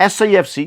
SIFC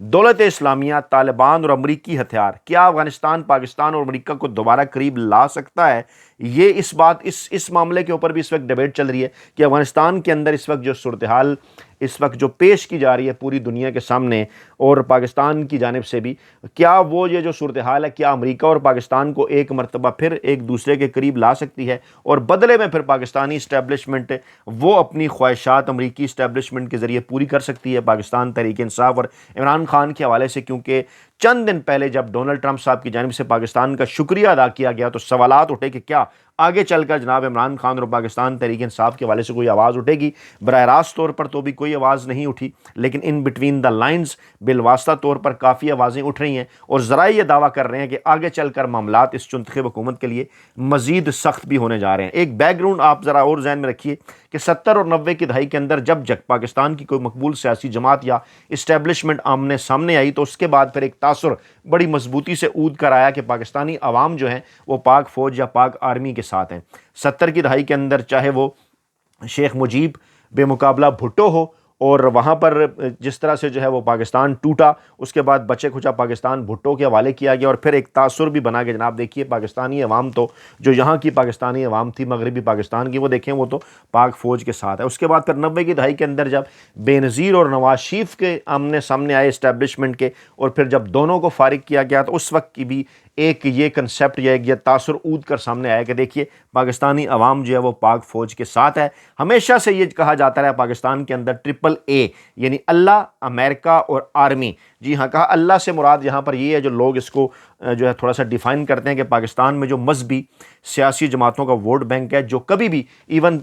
دولت اسلامیہ، طالبان اور امریکی ہتھیار، کیا افغانستان پاکستان اور امریکہ کو دوبارہ قریب لا سکتا ہے؟ یہ اس معاملے کے اوپر بھی اس وقت ڈیبیٹ چل رہی ہے کہ افغانستان کے اندر اس وقت جو صورتحال اس وقت جو پیش کی جا رہی ہے پوری دنیا کے سامنے اور پاکستان کی جانب سے بھی، کیا وہ یہ جو صورتحال ہے کیا امریکہ اور پاکستان کو ایک مرتبہ پھر ایک دوسرے کے قریب لا سکتی ہے، اور بدلے میں پھر پاکستانی اسٹیبلشمنٹ وہ اپنی خواہشات امریکی اسٹیبلشمنٹ کے ذریعے پوری کر سکتی ہے؟ پاکستان تحریک انصاف اور عمران خان کے حوالے سے، کیونکہ چند دن پہلے جب ڈونلڈ ٹرمپ صاحب کی جانب سے پاکستان کا شکریہ ادا کیا گیا تو سوالات اٹھے کہ کیا آگے چل کر جناب عمران خان اور پاکستان تحریک انصاف کے حوالے سے کوئی آواز اٹھے گی؟ براہ راست طور پر تو بھی کوئی آواز نہیں اٹھی، لیکن ان بٹوین دا لائنز بالواسطہ طور پر کافی آوازیں اٹھ رہی ہیں، اور ذرائع یہ دعویٰ کر رہے ہیں کہ آگے چل کر معاملات اس چنتخب حکومت کے لیے مزید سخت بھی ہونے جا رہے ہیں۔ ایک بیک گراؤنڈ آپ ذرا اور ذہن میں رکھیے کہ 70 اور 90 کی دہائی کے اندر جب پاکستان کی کوئی مقبول سیاسی جماعت یا اسٹیبلشمنٹ آمنے سامنے آئی تو اس کے بعد پھر ایک تاثر بڑی مضبوطی سے اود کر آیا کہ پاکستانی عوام جو ہیں وہ پاک فوج یا پاک آرمی کے ساتھ ہیں۔ 70 کی دہائی کے اندر چاہے وہ شیخ مجیب بے مقابلہ بھٹو ہو، اور وہاں پر جس طرح سے جو ہے وہ پاکستان ٹوٹا، اس کے بعد بچے کھچا پاکستان بھٹو کے حوالے کیا گیا، اور پھر ایک تاثر بھی بنا کہ جناب دیکھیے پاکستانی عوام تو جو یہاں کی پاکستانی عوام تھی مغربی پاکستان کی، وہ دیکھیں وہ تو پاک فوج کے ساتھ ہے۔ اس کے بعد پھر 90 کی دہائی کے اندر جب بے نظیر اور نواز شریف کے آمنے سامنے آئے اسٹیبلشمنٹ کے، اور پھر جب دونوں کو فارغ کیا گیا تو اس وقت کی بھی ایک یہ کنسیپٹ یا ایک یہ تاثر اود کر سامنے آیا کہ دیکھیے پاکستانی عوام جو ہے وہ پاک فوج کے ساتھ ہے۔ ہمیشہ سے یہ کہا جاتا رہا پاکستان کے اندر ٹرپل اے، یعنی اللہ، امریکہ اور آرمی۔ جی ہاں، کہا اللہ سے مراد یہاں پر یہ ہے، جو لوگ اس کو جو ہے تھوڑا سا ڈیفائن کرتے ہیں کہ پاکستان میں جو مذہبی سیاسی جماعتوں کا ووٹ بینک ہے، جو کبھی بھی ایون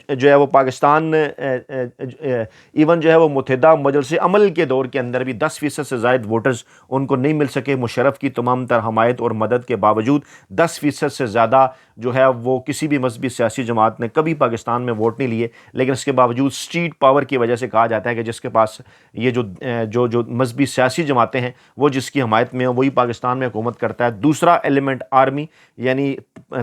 جو ہے وہ پاکستان ایون جو ہے وہ متحدہ مجلس عمل کے دور کے اندر بھی 10% سے زائد ووٹرز ان کو نہیں مل سکے، مشرف کی تمام تر حمایت اور مدد کے باوجود 10% سے زیادہ جو ہے وہ کسی بھی مذہبی سیاسی جماعت نے کبھی پاکستان میں ووٹ نہیں لیے، لیکن اس کے باوجود سٹریٹ پاور کی وجہ سے کہا جاتا ہے کہ جس کے پاس یہ جو مذہبی سیاسی جماعتیں ہیں وہ جس کی حمایت میں ہیں وہی پاکستان میں حکومت کرتا ہے۔ دوسرا ایلیمنٹ آرمی، یعنی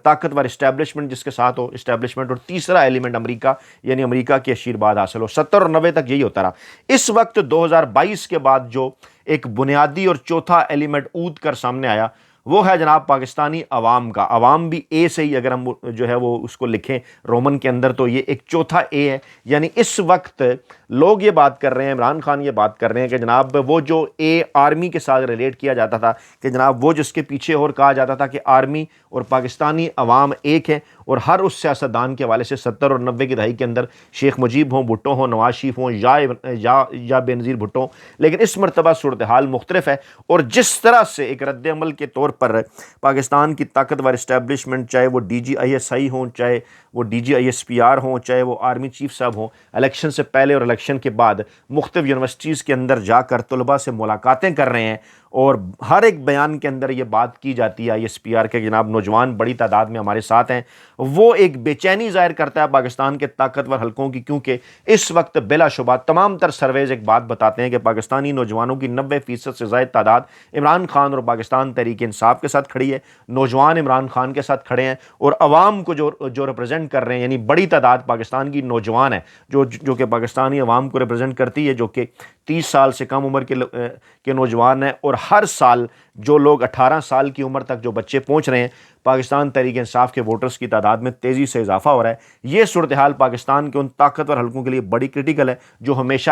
طاقتور اسٹیبلشمنٹ جس کے ساتھ ہو اسٹیبلشمنٹ، اور تیسرا ایلیمنٹ امریکہ، یعنی امریکہ کی آشیرواد حاصل ہو۔ 70 اور 90 تک یہی ہوتا رہا۔ اس وقت 2022 کے بعد جو ایک بنیادی اور چوتھا ایلیمنٹ اود کر سامنے آیا وہ ہے جناب پاکستانی عوام کا۔ عوام بھی اے سے ہی اگر ہم جو ہے وہ اس کو لکھیں رومن کے اندر تو یہ ایک چوتھا اے ہے، یعنی اس وقت لوگ یہ بات کر رہے ہیں، عمران خان یہ بات کر رہے ہیں کہ جناب وہ جو اے آرمی کے ساتھ ریلیٹ کیا جاتا تھا کہ جناب وہ جس کے پیچھے اور کہا جاتا تھا کہ آرمی اور پاکستانی عوام ایک ہے، اور ہر اس سیاستدان کے حوالے سے 70 اور 90 کی دہائی کے اندر شیخ مجیب ہوں، بھٹو ہوں، نواز شریف ہوں یا بے نظیر بھٹو، لیکن اس مرتبہ صورتحال مختلف ہے، اور جس طرح سے ایک رد عمل کے طور پر پاکستان کی طاقتور اسٹیبلشمنٹ، چاہے وہ DGISI ہوں، چاہے وہ DGISPR ہوں، چاہے وہ آرمی چیف صاحب ہوں، الیکشن سے پہلے اور الیکشن کے بعد مختلف یونیورسٹیز کے اندر جا کر طلباء سے ملاقاتیں کر رہے ہیں، اور ہر ایک بیان کے اندر یہ بات کی جاتی ہے ISPR کے جناب نوجوان بڑی تعداد میں ہمارے ساتھ ہیں۔ وہ ایک بے چینی ظاہر کرتا ہے پاکستان کے طاقتور حلقوں کی، کیونکہ اس وقت بلا شبہ تمام تر سرویز ایک بات بتاتے ہیں کہ پاکستانی نوجوانوں کی 90% سے زائد تعداد عمران خان اور پاکستان تحریک انصاف کے ساتھ کھڑی ہے، نوجوان عمران خان کے ساتھ کھڑے ہیں، اور عوام کو جو ریپرزینٹ کر رہے ہیں، یعنی بڑی تعداد پاکستان کی نوجوان ہے جو کہ پاکستانی عوام کو ریپرزینٹ کرتی ہے، جو کہ 30 سال سے کم عمر کے نوجوان ہیں، اور ہر سال جو لوگ 18 سال کی عمر تک جو بچے پہنچ رہے ہیں، پاکستان تحریک انصاف کے ووٹرز کی تعداد میں تیزی سے اضافہ ہو رہا ہے۔ یہ صورتحال پاکستان کے ان طاقتور حلقوں کے لیے بڑی کرٹیکل ہے جو ہمیشہ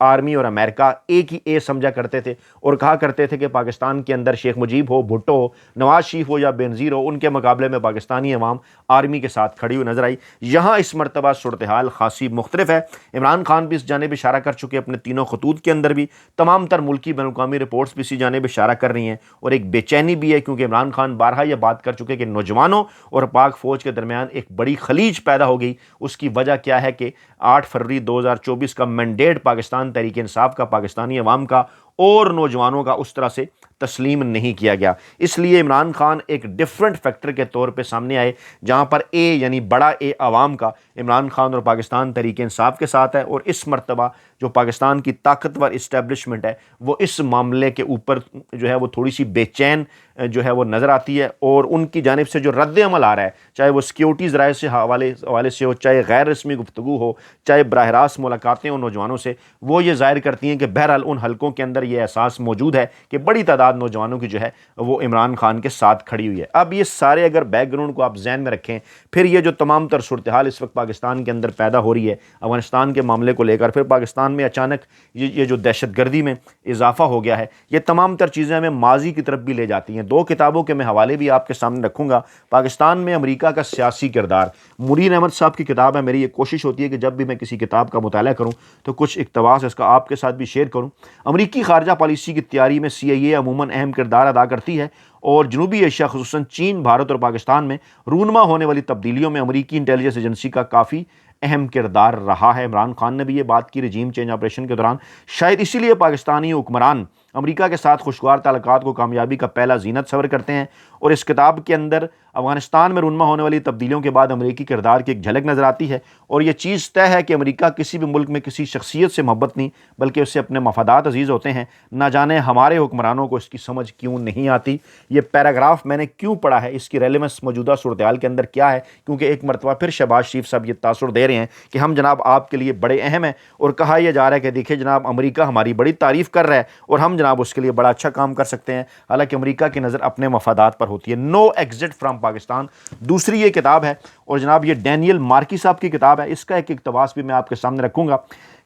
آرمی اور امریکہ ایک ہی اے سمجھا کرتے تھے، اور کہا کرتے تھے کہ پاکستان کے اندر شیخ مجیب ہو، بھٹو ہو، نواز شریف ہو یا بے نظیر ہو، ان کے مقابلے میں پاکستانی عوام آرمی کے ساتھ کھڑی ہوئی نظر آئی۔ یہاں اس مرتبہ صورتحال خاصی مختلف ہے۔ عمران خان بھی اس جانب اشارہ کر چکے، اپنے تینوں خطوط کے اندر بھی تمام تر ملکی بین الاقوامی رپورٹس بھی اسی جانب اشارہ کر رہی ہیں، اور ایک بے چینی بھی ہے، کیونکہ عمران خان بارہا یہ بات کر چکے کہ نوجوانوں اور پاک فوج کے درمیان ایک بڑی خلیج پیدا ہو گئی۔ اس کی وجہ کیا ہے کہ 8 فروری 2024 کا مینڈیٹ پاکستان تحریک انصاف کا، پاکستانی عوام کا اور نوجوانوں کا اس طرح سے تسلیم نہیں کیا گیا۔ اس لیے عمران خان ایک ڈیفرنٹ فیکٹر کے طور پہ سامنے آئے، جہاں پر اے یعنی بڑا اے عوام کا عمران خان اور پاکستان تحریک انصاف کے ساتھ ہے، اور اس مرتبہ جو پاکستان کی طاقتور اسٹیبلشمنٹ ہے وہ اس معاملے کے اوپر جو ہے وہ تھوڑی سی بے چین جو ہے وہ نظر آتی ہے، اور ان کی جانب سے جو رد عمل آ رہا ہے، چاہے وہ سیکیورٹی ذرائع سے حوالے سے ہو، چاہے غیر رسمی گفتگو ہو، چاہے براہ راست ملاقاتیں ہوں نوجوانوں سے، وہ یہ ظاہر کرتی ہیں کہ بہرحال ان حلقوں کے اندر یہ احساس موجود ہے کہ بڑی تعداد نوجوانوں کی جو ہے وہ عمران خان کے ساتھ کھڑی ہوئی ہے۔ اب یہ سارے اگر بیک گراؤنڈ کو آپ ذہن میں رکھیں، پھر یہ جو تمام تر صورتحال اس وقت پاکستان کے اندر پیدا ہو رہی ہے افغانستان کے معاملے کو لے کر، پھر پاکستان میں اچانک یہ جو دہشت گردی میں اضافہ ہو گیا ہے، یہ تمام تر چیزیں ہمیں ماضی کی طرف بھی لے جاتی ہیں۔ دو کتابوں کے میں حوالے بھی آپ کے سامنے رکھوں گا، پاکستان میں امریکہ کا سیاسی کردار، منیر احمد صاحب کی کتاب ہے۔ میری یہ کوشش ہوتی ہے کہ جب بھی میں کسی کتاب کا مطالعہ کروں تو کچھ اقتباس اس کا آپ کے ساتھ بھی شیئر کروں۔ امریکی خارجہ پالیسی کی تیاری میں CIA عموماً اہم کردار ادا کرتی ہے، اور جنوبی ایشیا خصوصاً چین، بھارت اور پاکستان میں رونما ہونے والی تبدیلیوں میں امریکی انٹیلیجنس ایجنسی کا کافی اہم کردار رہا ہے۔ عمران خان نے بھی یہ بات کی رجیم چینج آپریشن کے دوران، شاید اسی لیے پاکستانی حکمران امریکہ کے ساتھ خوشگوار تعلقات کو کامیابی کا پہلا زینت تصور کرتے ہیں، اور اس کتاب کے اندر افغانستان میں رونما ہونے والی تبدیلیوں کے بعد امریکی کردار کی ایک جھلک نظر آتی ہے، اور یہ چیز طے ہے کہ امریکہ کسی بھی ملک میں کسی شخصیت سے محبت نہیں بلکہ اس سے اپنے مفادات عزیز ہوتے ہیں۔ نہ جانے ہمارے حکمرانوں کو اس کی سمجھ کیوں نہیں آتی۔ یہ پیراگراف میں نے کیوں پڑھا ہے، اس کی ریلیونس موجودہ صورتحال کے اندر کیا ہے، کیونکہ ایک مرتبہ پھر شہباز شریف صاحب یہ تاثر دے رہے ہیں کہ ہم جناب آپ کے لیے بڑے اہم ہیں، اور کہا یہ جا رہا ہے کہ دیکھیں جناب امریکہ ہماری بڑی تعریف کر رہا ہے اور ہم جناب اس کے لیے بڑا اچھا کام کر سکتے ہیں، حالانکہ امریکہ کی نظر اپنے مفادات پر ہوتی ہے۔ نو ایگزٹ فرام پاکستان دوسری یہ کتاب ہے، اور جناب یہ ڈینیل مارکی صاحب کی کتاب ہے۔ اس کا ایک اقتباس بھی میں آپ کے سامنے رکھوں گا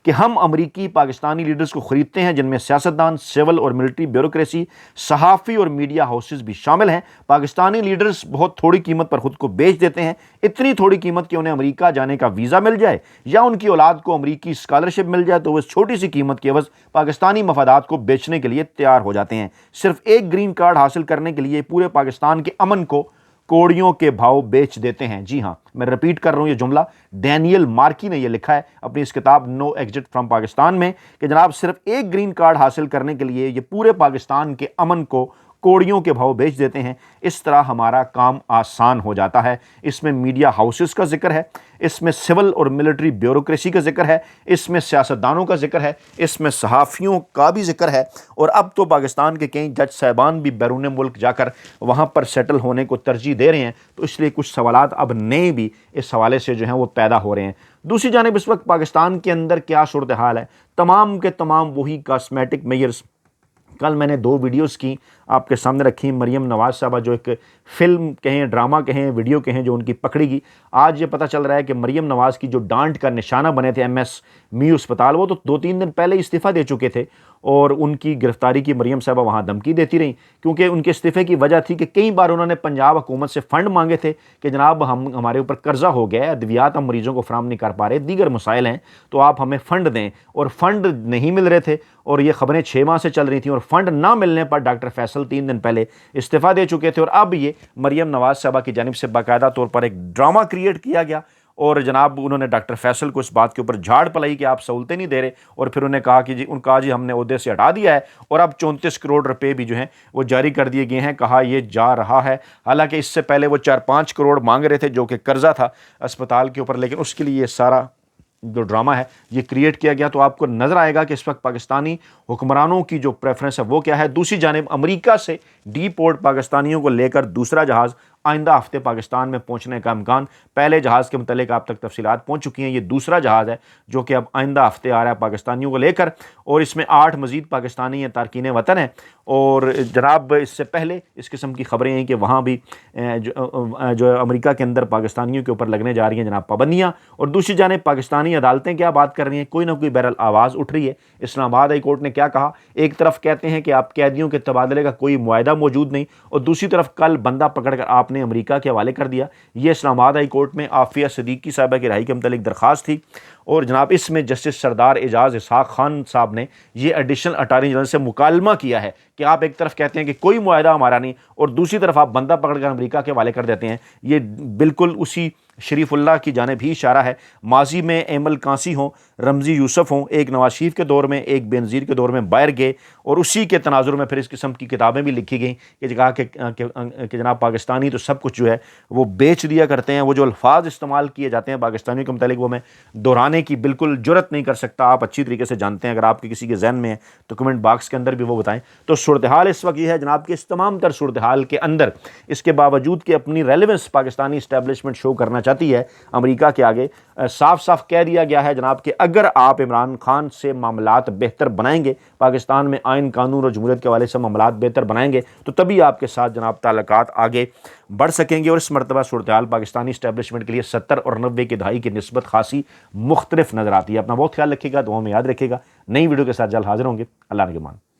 کہ ہم امریکی پاکستانی لیڈرز کو خریدتے ہیں، جن میں سیاستدان، سول اور ملٹری بیوروکریسی، صحافی اور میڈیا ہاؤسز بھی شامل ہیں۔ پاکستانی لیڈرز بہت تھوڑی قیمت پر خود کو بیچ دیتے ہیں، اتنی تھوڑی قیمت کہ انہیں امریکہ جانے کا ویزا مل جائے یا ان کی اولاد کو امریکی اسکالرشپ مل جائے، تو وہ اس چھوٹی سی قیمت کے عوض پاکستانی مفادات کو بیچنے کے لیے تیار ہو جاتے ہیں۔ صرف ایک گرین کارڈ حاصل کرنے کے لیے پورے پاکستان کے امن کو کوڑیوں کے بھاؤ بیچ دیتے ہیں۔ جی ہاں، میں رپیٹ کر رہا ہوں یہ جملہ، ڈینیل مارکی نے یہ لکھا ہے اپنی اس کتاب نو ایگزٹ فرام پاکستان میں کہ جناب صرف ایک گرین کارڈ حاصل کرنے کے لیے یہ پورے پاکستان کے امن کو کوڑیوں کے بھاؤ بیچ دیتے ہیں۔ اس طرح ہمارا کام آسان ہو جاتا ہے۔ اس میں میڈیا ہاؤسز کا ذکر ہے، اس میں سول اور ملٹری بیوروکریسی کا ذکر ہے، اس میں سیاستدانوں کا ذکر ہے، اس میں صحافیوں کا بھی ذکر ہے، اور اب تو پاکستان کے کئی جج صاحبان بھی بیرون ملک جا کر وہاں پر سیٹل ہونے کو ترجیح دے رہے ہیں، تو اس لیے کچھ سوالات اب نئے بھی اس حوالے سے جو ہیں وہ پیدا ہو رہے ہیں۔ دوسری جانب اس وقت پاکستان کے اندر کیا صورتحال ہے، تمام کے تمام وہی کاسمیٹک میئرز۔ کل میں نے 2 ویڈیوز کی آپ کے سامنے رکھی، مریم نواز صاحبہ جو ایک فلم کہیں، ڈرامہ کہیں، ویڈیو کہیں جو ان کی پکڑی گئی۔ آج یہ پتہ چل رہا ہے کہ مریم نواز کی جو ڈانٹ کا نشانہ بنے تھے MS اسپتال، وہ تو 2-3 دن پہلے استعفیٰ دے چکے تھے، اور ان کی گرفتاری کی مریم صاحبہ وہاں دھمکی دیتی رہیں، کیونکہ ان کے استعفے کی وجہ تھی کہ کئی بار انہوں نے پنجاب حکومت سے فنڈ مانگے تھے کہ جناب ہمارے اوپر قرضہ ہو گیا ہے، ادویات ہم مریضوں کو فراہم نہیں کر پا رہے، دیگر مسائل ہیں، تو آپ ہمیں فنڈ دیں، اور فنڈ نہیں مل رہے تھے، اور یہ خبریں 6 ماہ سے چل رہی تھیں، اور فنڈ نہ ملنے پر ڈاکٹر فیصل 3 دن پہلے استعفیٰ دے چکے تھے، اور اب یہ مریم نواز صاحبہ کی جانب سے باقاعدہ طور پر ایک ڈرامہ کریٹ کیا گیا، اور جناب انہوں نے ڈاکٹر فیصل کو اس بات کے اوپر جھاڑ پلائی کہ آپ سہولتیں نہیں دے رہے، اور پھر انہوں نے کہا کہ جی ہم نے عہدے سے ہٹا دیا ہے، اور اب 34 کروڑ روپے بھی جو ہیں وہ جاری کر دیے گئے ہیں، کہا یہ جا رہا ہے۔ حالانکہ اس سے پہلے وہ 4-5 کروڑ مانگ رہے تھے جو کہ قرضہ تھا اسپتال کے اوپر، لیکن اس کے لیے یہ سارا جو ڈرامہ ہے یہ کریٹ کیا گیا۔ تو آپ کو نظر آئے گا کہ اس وقت پاکستانی حکمرانوں کی جو پریفرنس ہے وہ کیا ہے۔ دوسری جانب امریکہ سے ڈی پورٹ پاکستانیوں کو لے کر دوسرا جہاز آئندہ ہفتے پاکستان میں پہنچنے کا امکان، پہلے جہاز کے متعلق آپ تک تفصیلات پہنچ چکی ہیں، یہ دوسرا جہاز ہے جو کہ اب آئندہ ہفتے آ رہا ہے پاکستانیوں کو لے کر، اور اس میں 8 مزید پاکستانی ہیں تارکین وطن ہیں۔ اور جناب اس سے پہلے اس قسم کی خبریں ہیں کہ وہاں بھی جو امریکہ کے اندر پاکستانیوں کے اوپر لگنے جا رہی ہیں جناب پابندیاں، اور دوسری جانب پاکستانی عدالتیں کیا بات کر رہی ہیں، کوئی نہ کوئی بہرحال آواز اٹھ رہی ہے۔ اسلام آباد ہائی کورٹ نے کیا کہا، ایک طرف کہتے ہیں کہ آپ قیدیوں کے تبادلے کا کوئی معاہدہ موجود نہیں، اور دوسری طرف کل بندہ پکڑ کر آپ نے امریکہ کے حوالے کر دیا۔ یہ اسلام آباد ہائی کورٹ میں عافیہ صدیقی صاحبہ کی رہائی کے متعلق درخواست تھی، اور جناب اس میں جسٹس سردار اعجاز اسحاق خان صاحب نے یہ ایڈیشنل اٹارنی جنرل سے مکالمہ کیا ہے کہ آپ ایک طرف کہتے ہیں کہ کوئی معاہدہ ہمارا نہیں، اور دوسری طرف آپ بندہ پکڑ کر امریکہ کے حوالے کر دیتے ہیں۔ یہ بالکل اسی شریف اللہ کی جانب ہی اشارہ ہے۔ ماضی میں ایمل کانسی ہوں، رمزی یوسف ہوں، ایک نواز شریف کے دور میں، ایک بے نظیر کے دور میں باہر گئے، اور اسی کے تناظر میں پھر اس قسم کی کتابیں بھی لکھی گئیں کہ کہا کہ جناب پاکستانی تو سب کچھ جو ہے وہ بیچ دیا کرتے ہیں۔ وہ جو الفاظ استعمال کیے جاتے ہیں پاکستانیوں کے متعلق وہ میں دہرانے کی بالکل جرت نہیں کر سکتا، آپ اچھی طریقے سے جانتے ہیں، اگر آپ کے کسی کے ذہن میں ہے تو کمنٹ باکس کے اندر بھی وہ بتائیں۔ تو صورتحال اس وقت یہ ہے جناب کہ اس تمام تر صورتحال کے اندر اس کے باوجود کہ اپنی ریلیونس پاکستانی اسٹیبلشمنٹ شو کرنا چاہتی ہے امریکہ کے آگے، صاف صاف کہہ دیا گیا ہے جناب کہ اگر آپ عمران خان سے معاملات بہتر بنائیں گے، پاکستان میں آئین قانون اور جمہوریت کے حوالے سے معاملات بہتر بنائیں گے، تو تبھی آپ کے ساتھ جناب تعلقات آگے بڑھ سکیں گے۔ اور اس مرتبہ صورتحال پاکستانی اسٹیبلشمنٹ کے لیے 70 اور 90 کی دہائی کی نسبت خاصی مختلف نظر آتی ہے۔ اپنا بہت خیال رکھیے گا، دعاؤں میں یاد رکھیے گا۔ نئی ویڈیو کے ساتھ جلد حاضر ہوں گے۔ اللہ نگہبان۔